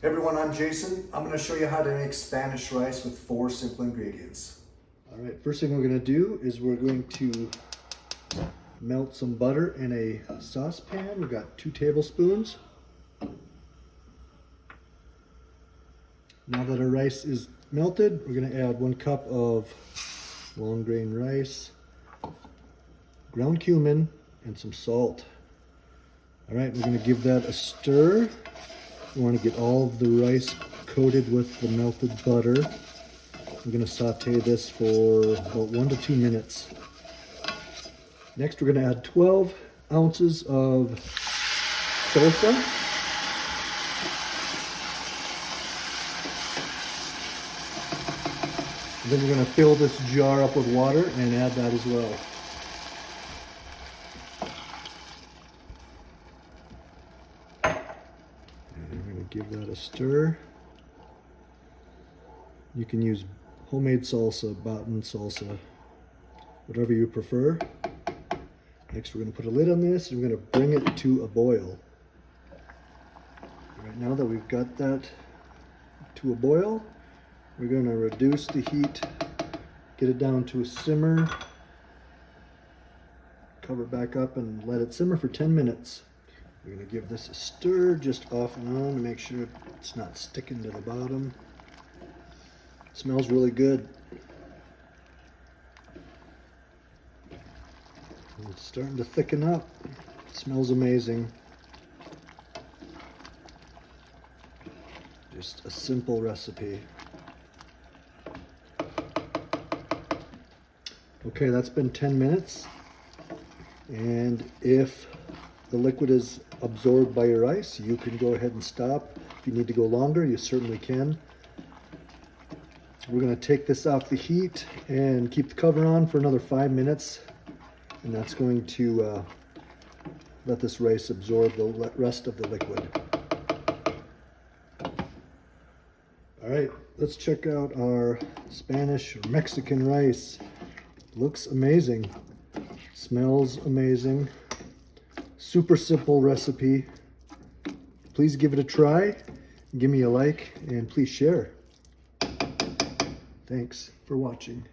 Hey everyone, I'm Jason. I'm going to show you how to make Spanish rice with 4 simple ingredients. All right, first thing we're going to do is we're going to melt some butter in a saucepan. We've got 2 tablespoons. Now that our rice is melted, we're going to add 1 cup of long grain rice, ground cumin, and some salt. All right, we're going to give that a stir. We want to get all of the rice coated with the melted butter. I'm going to saute this for about 1 to 2 minutes. Next, we're going to add 12 ounces of salsa. And then we're going to fill this jar up with water and add that as well. Give that a stir. You can use homemade salsa, button salsa, whatever you prefer. Next, we're going to put a lid on this and we're going to bring it to a boil. Right now that we've got that to a boil, we're going to reduce the heat, get it down to a simmer, cover it back up and let it simmer for 10 minutes. We're going to give this a stir just off and on to make sure it's not sticking to the bottom. It smells really good. It's starting to thicken up. It smells amazing. Just a simple recipe. Okay, that's been 10 minutes. And if the liquid is absorbed by your rice, you can go ahead and stop. If you need to go longer, you certainly can. We're going to take this off the heat and keep the cover on for another 5 minutes, and that's going to let this rice absorb the rest of the liquid. All right, let's check out our Spanish or Mexican rice. Looks amazing, smells amazing. Super simple recipe. Please give it a try. Give me a like and please share. Thanks for watching.